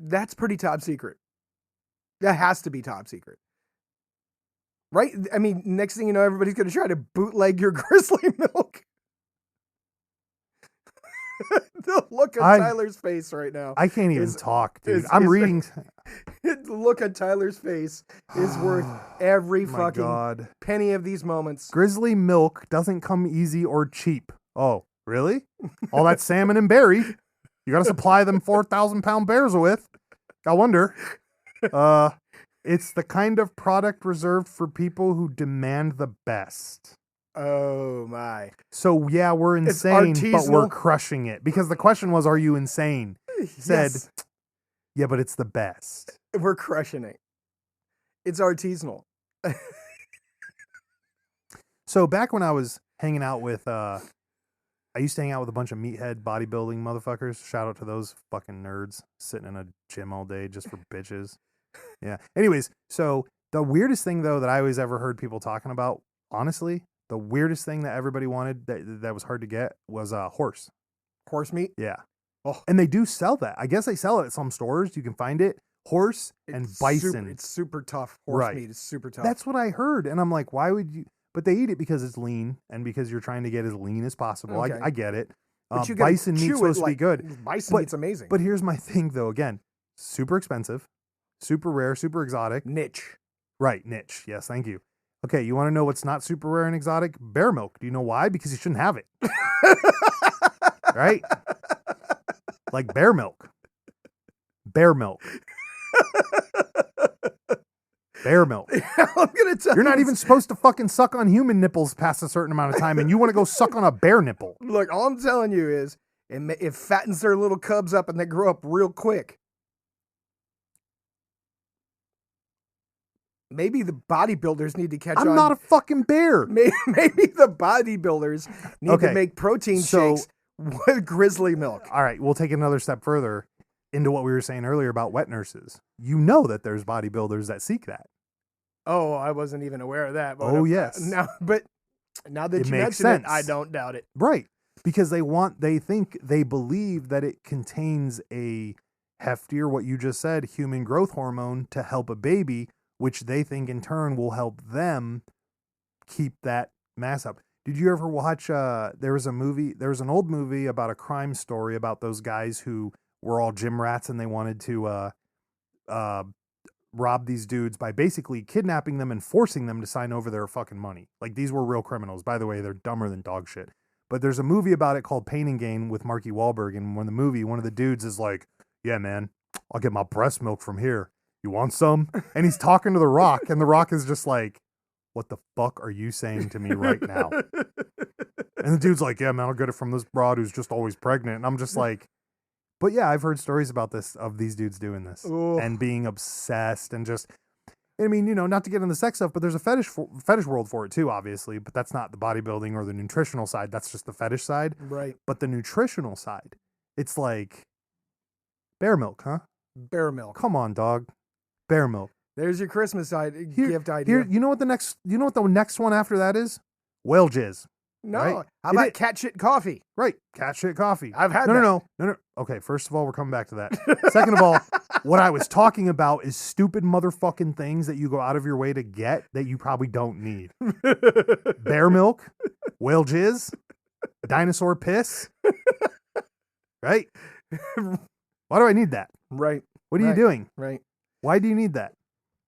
that's pretty top secret. That has to be top secret. Right? I mean, next thing you know, everybody's going to try to bootleg your grizzly milk. The look on Tyler's face right now. I can't even talk, dude. I'm reading. The look on Tyler's face is worth every fucking penny of these moments. Grizzly milk doesn't come easy or cheap. Oh, really? All that salmon and berry. You got to supply them 4,000-pound bears with. I wonder. It's the kind of product reserved for people who demand the best. Oh, my. So, yeah, we're insane, but we're crushing it. Because the question was, are you insane? He said, yes. Yeah, but it's the best. We're crushing it. It's artisanal. So, back when I was hanging out with, I used to hang out with a bunch of meathead bodybuilding motherfuckers. Shout out to those fucking nerds sitting in a gym all day just for bitches. Yeah. Anyways, so the weirdest thing, though, that I always ever heard people talking about, honestly, the weirdest thing that everybody wanted that was hard to get was horse. Horse meat? Yeah. Oh. And they do sell that. I guess they sell it at some stores. You can find it. Horse and bison. It's super tough. Horse meat is super tough. That's what I heard. And I'm like, why would you? But they eat it because it's lean and because you're trying to get as lean as possible. Okay. I get it. Bison meat's supposed to be good. Bison meat's amazing. But here's my thing, though. Again, super expensive, super rare, super exotic. Niche. Right, niche. Yes, thank you. Okay, you want to know what's not super rare and exotic? Bear milk. Do you know why? Because you shouldn't have it. Right? Like bear milk. Bear milk. Bear milk. I'm gonna tell You're not even supposed to fucking suck on human nipples past a certain amount of time, and you want to go suck on a bear nipple. Look, all I'm telling you is, it fattens their little cubs up and they grow up real quick. Maybe the bodybuilders need to catch on. I'm not a fucking bear. Maybe the bodybuilders need to make protein shakes with grizzly milk. All right, we'll take another step further into what we were saying earlier about wet nurses. You know that there's bodybuilders that seek that. Oh, I wasn't even aware of that. But yes. Now that you mention it, I don't doubt it. Right. Because they believe that it contains a heftier, what you just said, human growth hormone to help a baby, which they think in turn will help them keep that mass up. Did you ever watch, there was an old movie about a crime story about those guys who were all gym rats and they wanted to rob these dudes by basically kidnapping them and forcing them to sign over their fucking money. Like, these were real criminals. By the way, they're dumber than dog shit. But there's a movie about it called Pain and Gain with Marky Wahlberg, and when the movie, one of the dudes is like, yeah, man, I'll get my breast milk from here. You want some? And he's talking to The Rock, and The Rock is just like, what the fuck are you saying to me right now? And the dude's like, yeah, man, I'll get it from this broad who's just always pregnant. And I'm just like, but yeah, I've heard stories about this, of these dudes doing this. Ooh. And being obsessed and just, I mean, you know, not to get into sex stuff, but there's a fetish world for it too, obviously, but that's not the bodybuilding or the nutritional side. That's just the fetish side. Right. But the nutritional side, it's like bear milk, huh? Bear milk. Come on, dog. Bear milk. There's your Christmas gift idea. Here, you know what the next one after that is? Whale jizz. No. Right? How about cat shit coffee? Right. Cat shit coffee. I've had No. Okay, first of all, we're coming back to that. Second of all, what I was talking about is stupid motherfucking things that you go out of your way to get that you probably don't need. Bear milk, whale jizz, dinosaur piss. Right? Why do I need that? Right. What are you doing? Right. Why do you need that?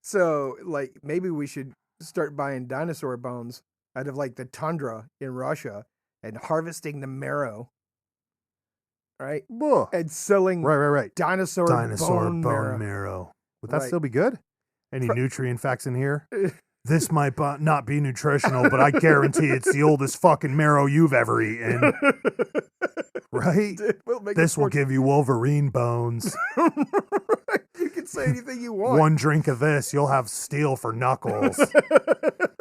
So, like, maybe we should start buying dinosaur bones out of, like, the tundra in Russia and harvesting the marrow, right? Ugh. And selling right. dinosaur bone marrow. Would that still be good? Any nutrient facts in here? This might not be nutritional, but I guarantee it's the oldest fucking marrow you've ever eaten. Right? Dude, This will give you Wolverine bones. You can say anything you want. One drink of this, you'll have steel for knuckles.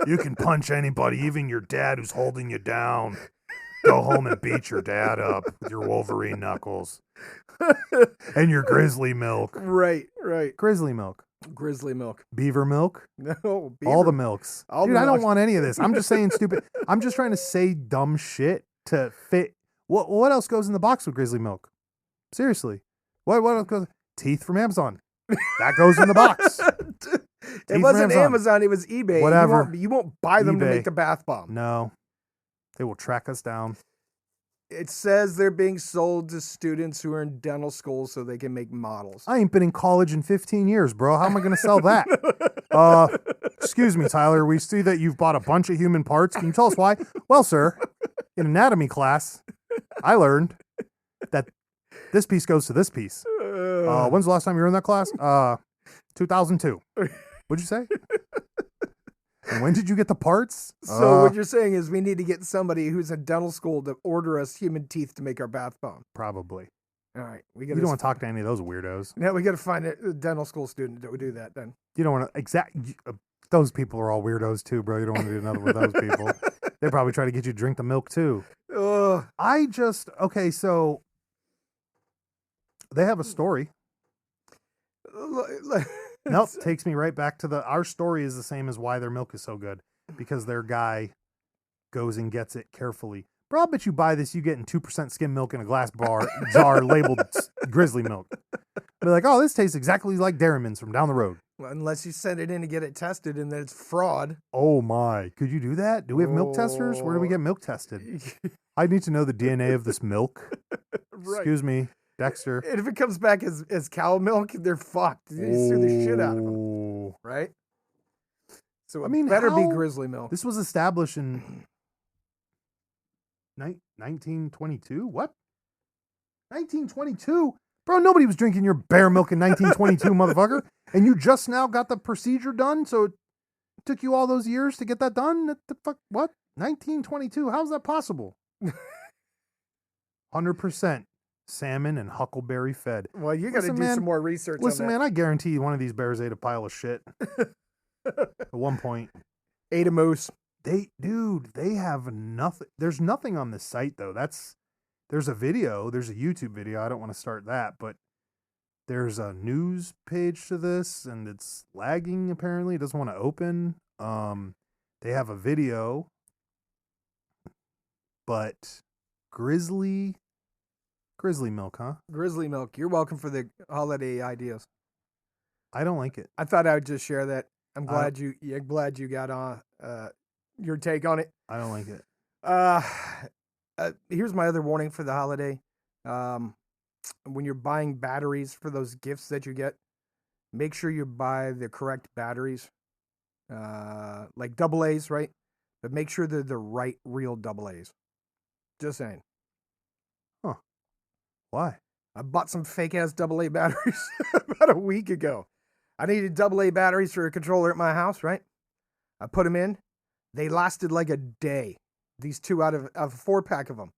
You can punch anybody, even your dad who's holding you down. Go home and beat your dad up with your Wolverine knuckles. And your Grizzly milk. Right. Grizzly milk. Grizzly milk. Beaver milk. No, beaver. All the milks. All Dude, the I don't milk. want any of this. I'm just saying stupid. I'm just trying to say dumb shit to fit. What else goes in the box with Grizzly milk? Seriously. What else goes? Teeth from Amazon. That goes in the box. It wasn't Amazon. It was eBay. Whatever. You won't buy them to eBay. make a bath bomb. No. They will track us down. It says they're being sold to students who are in dental school so they can make models. I ain't been in college in 15 years, bro. How am I going to sell that? Excuse me, Tyler. We see that you've bought a bunch of human parts. Can you tell us why? Well, sir, in anatomy class, I learned that this piece goes to this piece. When's the last time you were in that class? 2002. What'd you say? And when did you get the parts? So what you're saying is we need to get somebody who's in dental school to order us human teeth to make our bath bomb. Probably. All right. You don't want to talk to any of those weirdos. Yeah, we got to find a dental school student that would do that then. You don't want to those people are all weirdos too, bro. You don't want to do another with those people. They probably try to get you to drink the milk too. Ugh. So they have a story. Nope, takes me right back to our story is the same as why their milk is so good. Because their guy goes and gets it carefully. Bro, I'll bet you buy this, you getting 2% skim milk in a glass jar labeled Grizzly milk. Be like, oh, this tastes exactly like Dairyman's from down the road. Well, unless you send it in to get it tested and then it's fraud. Oh my, could you do that? Do we have milk testers? Where do we get milk tested? I need to know the DNA of this milk. Right. Excuse me, Dexter. And if it comes back as cow milk, they're fucked. You sue the shit out of them. Right? So it better be Grizzly milk. This was established in 1922? What? 1922? Bro, nobody was drinking your bear milk in 1922, motherfucker. And you just now got the procedure done, so it took you all those years to get that done? The fuck? What? 1922? How's that possible? 100% salmon and huckleberry fed. Well, you got to do some more research Listen, on that. man, I guarantee you one of these bears ate a pile of shit. At one point. Ate a moose. They have nothing. There's nothing on this site, though. There's a video. There's a YouTube video. I don't want to start that, but there's a news page to this, and it's lagging, apparently. It doesn't want to open. They have a video, but Grizzly milk, huh? Grizzly milk. You're welcome for the holiday ideas. I don't like it. I thought I would just share that. I'm glad you got on your take on it. I don't like it. Here's my other warning for the holiday. When you're buying batteries for those gifts that you get, make sure you buy the correct batteries. Like AA's, right? But make sure they're the right real AA's. Just saying. Huh. Why? I bought some fake ass AA batteries about a week ago. I needed AA batteries for a controller at my house, right? I put them in. They lasted like a day. These two out of a 4-pack of them.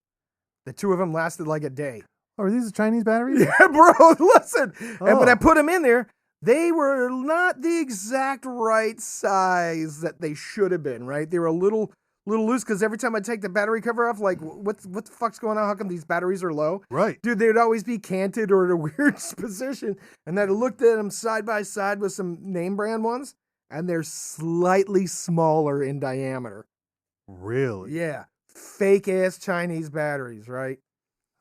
The two of them lasted like a day. Oh, are these the Chinese batteries? Yeah, bro, listen. Oh. And when I put them in there, they were not the exact right size that they should have been, right? They were a little loose because every time I take the battery cover off, like, what the fuck's going on? How come these batteries are low? Right. Dude, they would always be canted or in a weird position. And I looked at them side by side with some name brand ones, and they're slightly smaller in diameter. Really? Yeah. Fake ass Chinese batteries, right?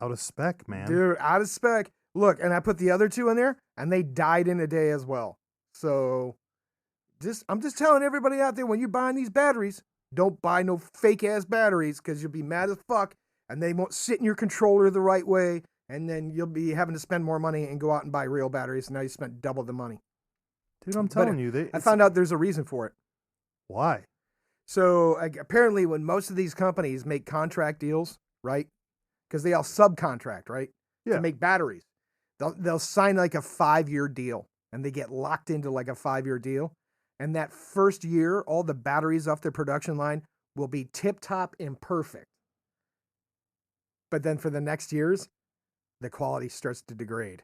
Out of spec, man. Dude, out of spec. Look, and I put the other two in there, and they died in a day as well. So, I'm just telling everybody out there, when you're buying these batteries, don't buy no fake ass batteries because you'll be mad as fuck, and they won't sit in your controller the right way, and then you'll be having to spend more money and go out and buy real batteries, and now you spent double the money. Dude, I'm telling you. I found out there's a reason for it. Why? So apparently when most of these companies make contract deals, right? Because they all subcontract, right? Yeah. To make batteries. They'll sign like a 5-year deal, and they get locked into like a 5-year deal. And that first year, all the batteries off the production line will be tip-top and perfect. But then for the next years, the quality starts to degrade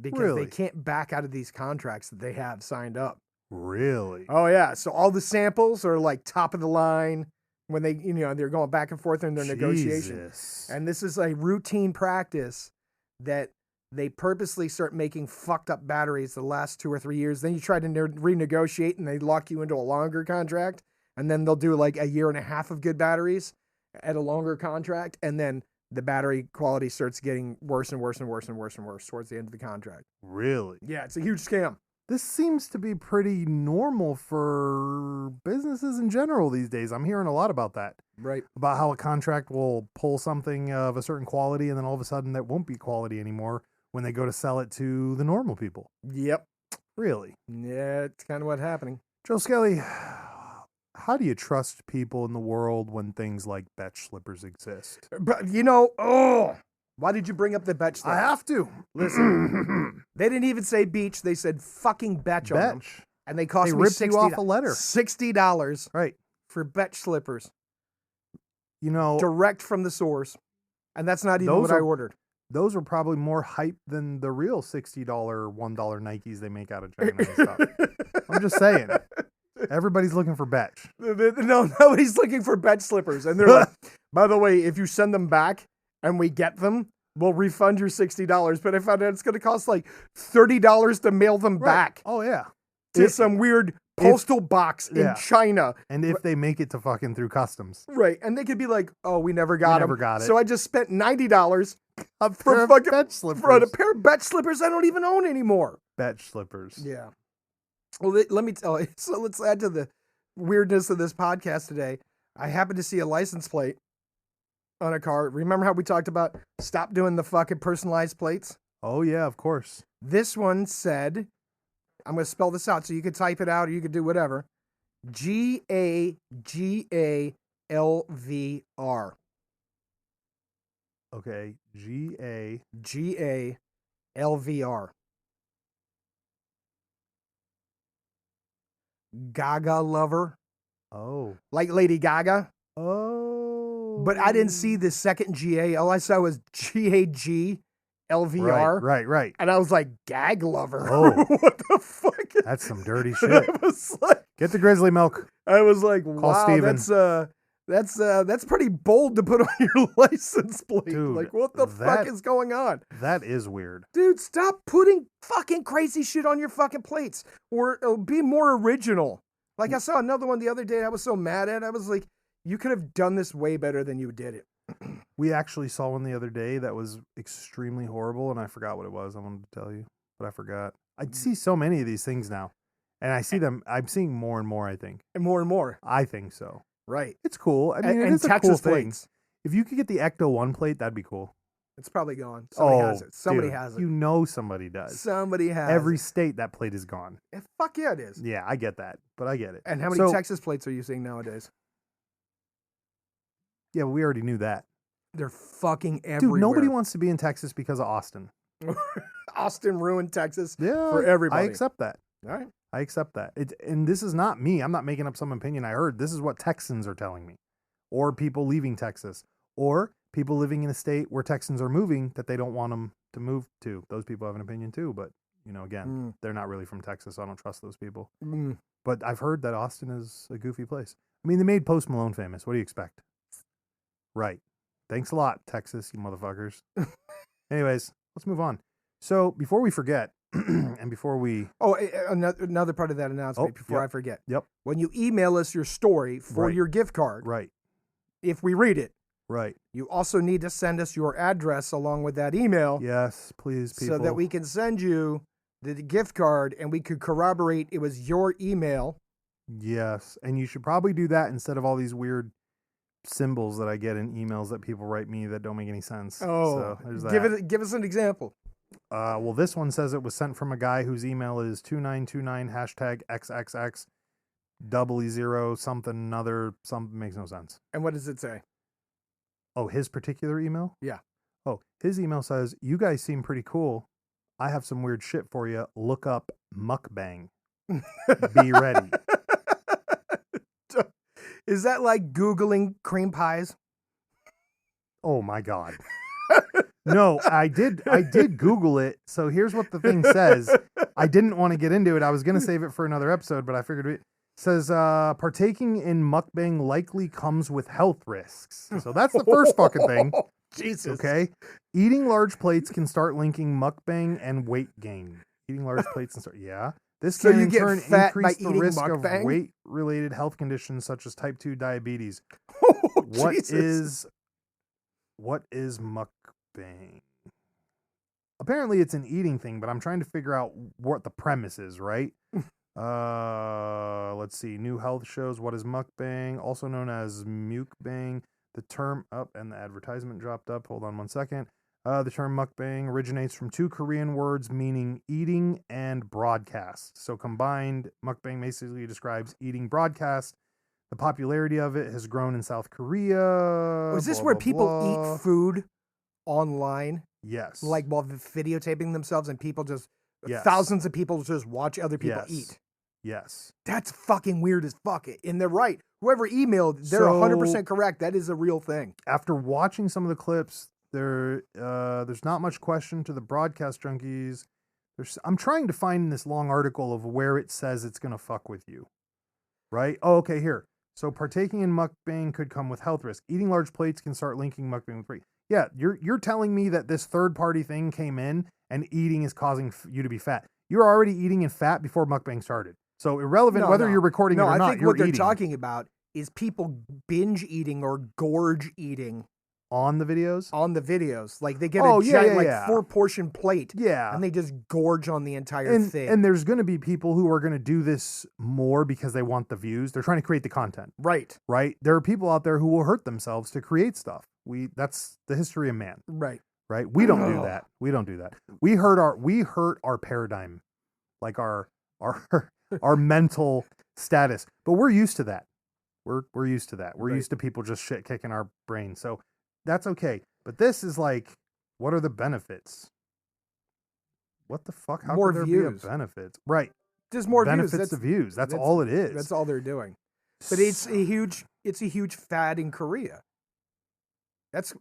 because Really? they can't back out of these contracts that they have signed up. Really? Oh, yeah. So all the samples are like top of the line when they, they're going back and forth in their negotiation. Jesus. And this is a routine practice that they purposely start making fucked up batteries the last 2 or 3 years. Then you try to renegotiate and they lock you into a longer contract. And then they'll do like a year and a half of good batteries at a longer contract. And then the battery quality starts getting worse and worse and worse and worse and worse towards the end of the contract. Really? Yeah, it's a huge scam. This seems to be pretty normal for businesses in general these days. I'm hearing a lot about that. Right. About how a contract will pull something of a certain quality and then all of a sudden that won't be quality anymore when they go to sell it to the normal people. Yep. Really? Yeah, it's kind of what's happening. Joe Skelly, how do you trust people in the world when things like betch slippers exist? But, why did you bring up the betch stuff? I have to. Listen, they didn't even say beach. They said fucking betch on them. Betch. And they cost They me ripped $60. you off a letter. $60 Right. for betch slippers. You know, Direct from the source. And that's not even Those what I are- ordered. those are probably more hype than the real $60, $1 Nikes they make out of China and stuff. I'm just saying. Everybody's looking for betch. No, nobody's looking for betch slippers. And they're like, by the way, if you send them back and we get them, we'll refund your $60. But I found out it's going to cost like $30 to mail them back Oh, yeah. to some weird postal box in yeah. China. And if they make it to fucking through customs. Right. And they could be like, oh, we never got never got it. So I just spent $90 A for pair of fucking betch slippers. for a pair of betch slippers I don't even own anymore. Betch slippers. Yeah. Well, let me tell you. So let's add to the weirdness of this podcast today. I happened to see a license plate on a car. Remember how we talked about stop doing the fucking personalized plates? Oh, yeah, of course. This one said, I'm going to spell this out so you could type it out or you could do whatever. GAGALVR. Okay. GA. GALVR. Gaga lover. Oh. Like Lady Gaga. Oh. But I didn't see the second GA. All I saw was GAGLVR. Right. And I was like, gag lover. Oh. What the fuck? That's some dirty And shit. I was like, Get the Grizzly milk. wow, Steven. that's pretty bold to put on your license plate. Dude, like, what the fuck is going on? That is weird. Dude, stop putting fucking crazy shit on your fucking plates. Or be more original. Like I saw another one the other day I was so mad at. I was like, you could have done this way better than you did it. We actually saw one the other day that was extremely horrible, and I forgot what it was. I wanted to tell you, but I forgot. I see so many of these things now, and I see them. I'm seeing more and more, I think. And more. I think so. Right. It's cool. I mean, And it's a Texas cool thing. plates. If you could get the Ecto 1 plate, that'd be cool. It's probably gone. Somebody has it. Somebody dude, has it. You know somebody does. Somebody has Every it. state that plate is gone. Fuck yeah, it is. Yeah, I get that, but I get it. And how many So- Texas plates are you seeing nowadays? Yeah, we already knew that. They're fucking everywhere. Dude, nobody wants to be in Texas because of Austin. Austin ruined Texas Yeah, for everybody. I accept that. All right. I accept that. And this is not me. I'm not making up some opinion I heard. This is what Texans are telling me, or people leaving Texas, or people living in a state where Texans are moving that they don't want them to move to. Those people have an opinion too, but again, they're not really from Texas, so I don't trust those people. But I've heard that Austin is a goofy place. I mean, they made Post Malone famous. What do you expect? Right. Thanks a lot, Texas, you motherfuckers. Anyways, let's move on. So before we forget, and before we... Oh, another part of that announcement before I forget. Yep. When you email us your story for Right. your gift card, Right. if we read it, Right. you also need to send us your address along with that email Yes, please, people. so that we can send you the gift card and we could corroborate it was your email. Yes, and you should probably do that instead of all these weird symbols that I get in emails that people write me that don't make any sense. Oh, so there's that. give us an example. Well, this one says it was sent from a guy whose email is 2929 #XXX #0 something another something makes no sense. And what does it say? Oh, his particular email? Yeah. Oh, his email says, "You guys seem pretty cool. I have some weird shit for you. Look up mukbang." Be ready. Is that like Googling cream pies? Oh my God. No, I did Google it. So here's what the thing says. I didn't want to get into it. I was going to save it for another episode, but I figured it says partaking in mukbang likely comes with health risks. So that's the first fucking thing. Jesus. Okay. Eating large plates can start linking mukbang and weight gain. Eating large plates and start. Yeah. This So can you in get turn fat by increase the eating risk mukbang? of weight-related health conditions such as type 2 diabetes. Oh, What Jesus. is mukbang? Apparently it's an eating thing, but I'm trying to figure out what the premise is, right? Let's see. New health shows. What is mukbang? Also known as mukbang. The term and the advertisement dropped up. Hold on one second. The term mukbang originates from two Korean words meaning eating and broadcast. So combined, mukbang basically describes eating broadcast. The popularity of it has grown in South Korea. Is this blah, where blah, people blah. eat food online? Yes. Like while videotaping themselves and people just, Yes. thousands of people just watch other people Yes. eat. Yes. That's fucking weird as fuck. And they're right. Whoever emailed, they're So- 100% correct. That is a real thing. After watching some of the clips, there's not much question to the broadcast junkies. I'm trying to find this long article of where it says it's going to fuck with you. Right? Oh, okay, here. So partaking in mukbang could come with health risk. Eating large plates can start linking mukbang with weight. Yeah, you're telling me that this third-party thing came in and eating is causing you to be fat. You're already eating and fat before mukbang started. So irrelevant whether you're recording it or not, I think you're what they're eating talking about is people binge eating or gorge eating on the videos. on the videos. Like they get Oh, a yeah, giant, yeah, like yeah. 4-portion plate, Yeah. and they just gorge on the entire thing. And there's going to be people who are going to do this more because they want the views. They're trying to create the content, right. There are people out there who will hurt themselves to create stuff. That's the history of man, Right. right? We don't do that. We don't do that. We hurt our paradigm, like our our mental status. But we're used to that. We're used to that. We're Right. used to people just shit kicking our brain. So that's okay. But this is like, what are the benefits? What the fuck? How More could there views. be a benefit? Right. Just more benefits views. to views. That's that's- all it is. That's all they're doing. But it's a huge fad in Korea.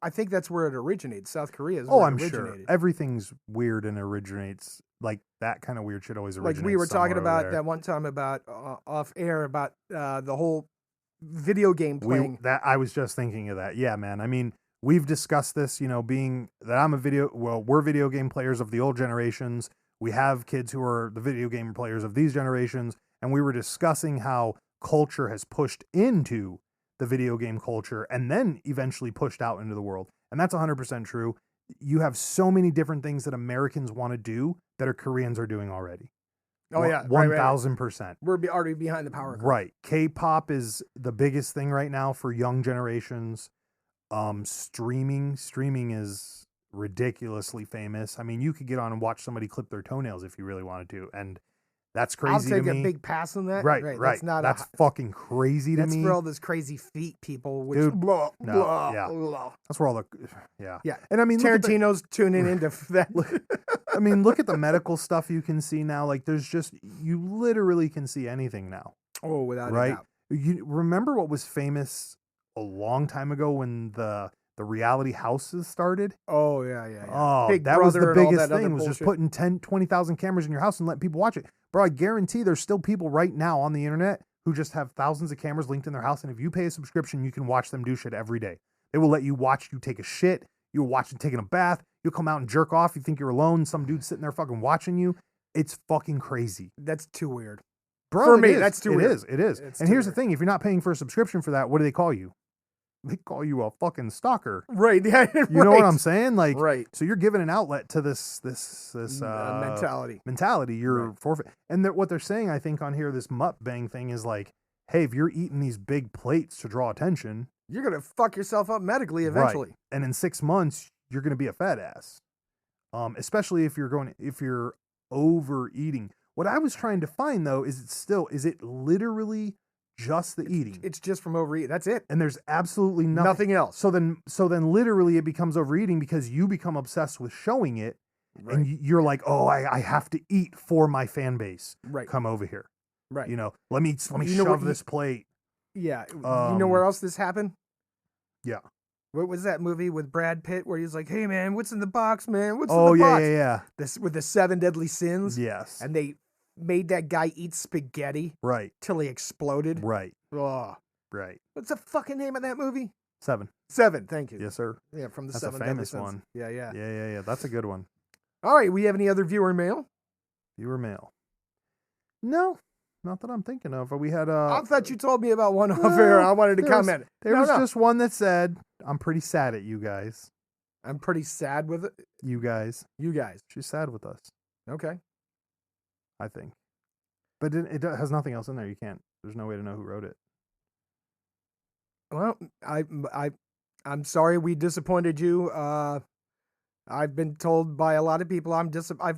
I think that's where it originates. South Korea is where Oh, it I'm sure. originated. Everything's weird and originates like that kind of weird shit always originates. Like we were talking somewhere over about there. that one time about off air about the whole video game playing. I was just thinking of that. Yeah, man. I mean, we've discussed this, being that we're video game players of the old generations. We have kids who are the video game players of these generations, and we were discussing how culture has pushed into the video game culture and then eventually pushed out into the world. And that's 100% true. You have so many different things that Americans want to do that our Koreans are doing already. Oh yeah, 1,000%. We're already behind the power curve. Right. K-pop is the biggest thing right now for young generations. Streaming is ridiculously famous. I mean, you could get on and watch somebody clip their toenails if you really wanted to, and that's crazy I'll to take me. a big pass on that. Right. That's fucking crazy to that's me. for all those crazy feet people. Which Dude, blah, no, blah, yeah. blah. That's where all the yeah. Yeah. And I mean, Tarantino's tuning into that. look at the medical stuff you can see now. Like, you literally can see anything now. Oh, without a Right? doubt. You remember what was famous a long time ago when the reality houses started? Oh yeah. Oh, Big that was the Brother and all biggest that other thing, was just bullshit. putting 10, 20,000 cameras in your house and letting people watch it. Bro, I guarantee there's still people right now on the internet who just have thousands of cameras linked in their house. And if you pay a subscription, you can watch them do shit every day. They will let you watch you take a shit. You'll watch them taking a bath. You'll come out and jerk off. You think you're alone. Some dude's sitting there fucking watching you. It's fucking crazy. That's too weird. Bro, For it me, is. that's too It weird. is. It is. It's And too here's the weird. thing. If you're not paying for a subscription for that, what do they call you? They call you a fucking stalker. Right. Yeah. You know what I'm saying? Like, Right. so you're giving an outlet to this Mentality. mentality. You're Right. forfeit. And what they're saying, I think, on here, this mukbang thing is like, hey, if you're eating these big plates to draw attention, You're gonna fuck yourself up medically eventually. right, and in 6 months you're going to be a fat ass. Especially if you're overeating. What I was trying to find though is it literally just the eating? It's just from overeating. That's it. And there's absolutely Nothing else. So then literally it becomes overeating because you become obsessed with showing it. Right. And you're like, oh, I have to eat for my fan base. Right. Come over here. Right. You know, let me You know shove what- this plate. Yeah. You know where else this happened? Yeah. What was that movie with Brad Pitt where he's like, "Hey man, what's in the box, man? What's Oh in the yeah, box?" yeah, This with the 7 deadly sins. yeah. Yes. And they made that guy eat spaghetti Right. till he exploded. Right. Oh, Right. what's the fucking name of that movie? 7. 7. Thank you. Yes, sir. Yeah, from the That's 7 a deadly famous sins. one. Yeah. Yeah. That's a good one. All right. We have any other viewer mail? Viewer mail. No, not that I'm thinking of. We had I thought you told me about one off well, air. I wanted to there was- comment. There No, was no. just one that said, "I'm pretty sad at you guys." I'm pretty sad with it. You guys. You guys. She's sad with us, Okay. I think. But it has nothing else in there. You can't. There's no way to know who wrote it. Well, I'm sorry we disappointed you. I've been told by a lot of people I've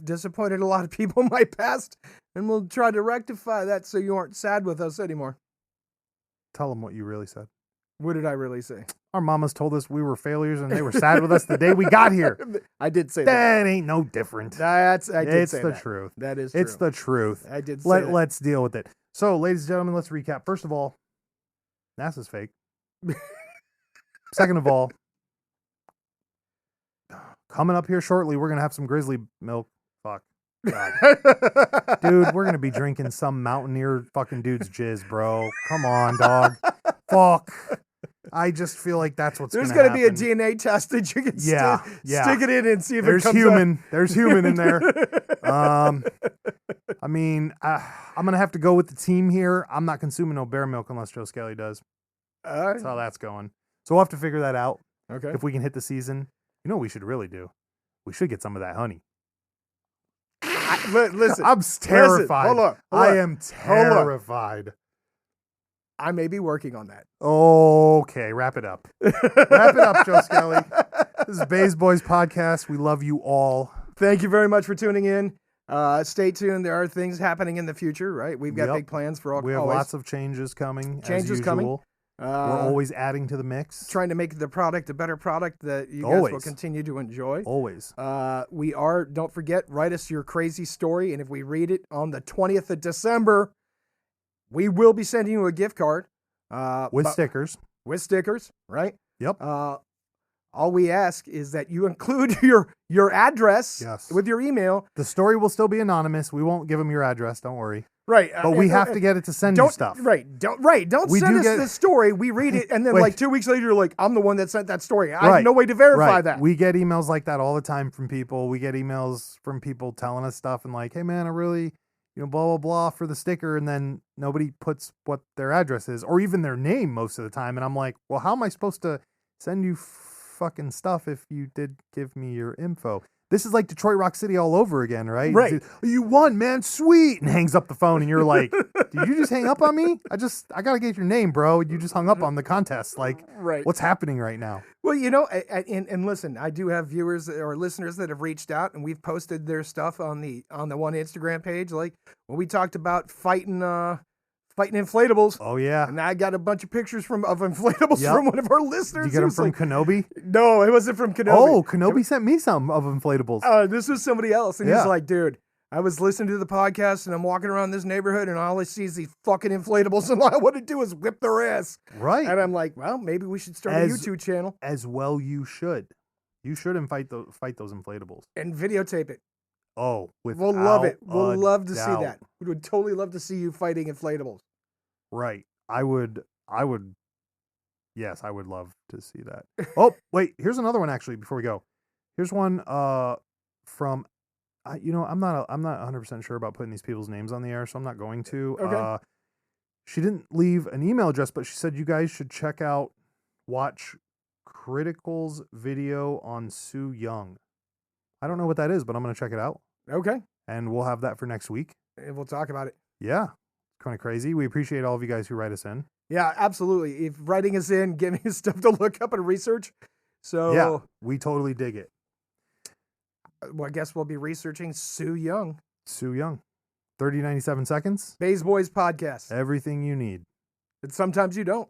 disappointed a lot of people in my past, and we'll try to rectify that so you aren't sad with us anymore. Tell them what you really said. What did I really say? Our mamas told us we were failures and they were sad with us the day we got here. I did say that. That ain't no different. I did It's say the that. truth. That is true. It's the truth. I did say that. Let's deal with it. So, ladies and gentlemen, let's recap. First of all, NASA's fake. Second of all, coming up here shortly, we're going to have some Grizzly milk. Fuck. God. Dude, we're going to be drinking some Mountaineer fucking dude's jizz, bro. Come on, dog. Fuck. I just feel like that's what's There's going to going to be a DNA test that you can Yeah. stick it in and see if There's it comes human. There's human in there. I mean, I'm going to have to go with the team here. I'm not consuming no bear milk unless Joe Skelly does. That's how that's going. So we'll have to figure that out Okay. if we can hit the season. You know what we should really do? We should get some of that honey. Listen. I'm terrified. Hold on. I am terrified. I may be working on that. Okay, wrap it up. Wrap it up, Joe Skelly. This is Bays Boys Podcast. We love you all. Thank you very much for tuning in. Stay tuned. There are things happening in the future, right? We've got Yep. big plans for all. We have always. lots of changes coming. Changes as coming. usual. We're always adding to the mix. Trying to make the product a better product that you guys will Always. continue to enjoy. Always. Don't forget, write us your crazy story, and if we read it on the 20th of December, we will be sending you a gift card. With stickers. With stickers, right? Yep. All we ask is that you include your address Yes. with your email. The story will still be anonymous. We won't give them your address. Don't worry. Right. But we have to get it to send you stuff. Don't We send do us get- the story. We read it, and then Wait. like 2 weeks later, you're like, I'm the one that sent that story. I Right. have no way to verify Right. that. We get emails like that all the time from people. We get emails from people telling us stuff and like, hey man, I really, blah, blah, blah for the sticker. And then nobody puts what their address is or even their name most of the time. And I'm like, well, how am I supposed to send you fucking stuff if you did give me your info? This is like Detroit Rock City all over again, right? Right. You won, man. Sweet. And hangs up the phone and you're like, did you just hang up on me? I got to get your name, bro. You just hung up on the contest. Like, Right. what's happening right now? Well, and listen, I do have viewers or listeners that have reached out, and we've posted their stuff on the one Instagram page. Like when we talked about fighting inflatables. Oh, yeah. And I got a bunch of pictures of inflatables Yep. from one of our listeners. Did you get He them was from like, Kenobi? No, it wasn't from Kenobi. Oh, Kenobi sent me some of inflatables. This was somebody else. And Yeah. he's like, dude, I was listening to the podcast and I'm walking around this neighborhood and all I see is these fucking inflatables and all I want to do is whip their ass. Right. And I'm like, well, maybe we should start a YouTube channel As well you should. You should fight those inflatables. and videotape it. Oh, We'll love it. We'll love to see doubt. that. We would totally love to see you fighting inflatables. Right. I would yes, I would love to see that. Oh, wait, here's another one actually before we go. Here's one from I'm not 100% sure about putting these people's names on the air, so I'm not going to. Okay. She didn't leave an email address, but she said you guys should watch Critical's video on Sue Young. I don't know what that is, but I'm going to check it out. Okay. And we'll have that for next week. And we'll talk about it. Yeah. Kind of crazy. We appreciate all of you guys who write us in. Yeah, absolutely. If writing us in, giving us stuff to look up and research. So Yeah, we totally dig it. well, I guess we'll be researching Sue Young. Sue Young. 30, 97 seconds. Bays Boys Podcast. Everything you need. And sometimes you don't.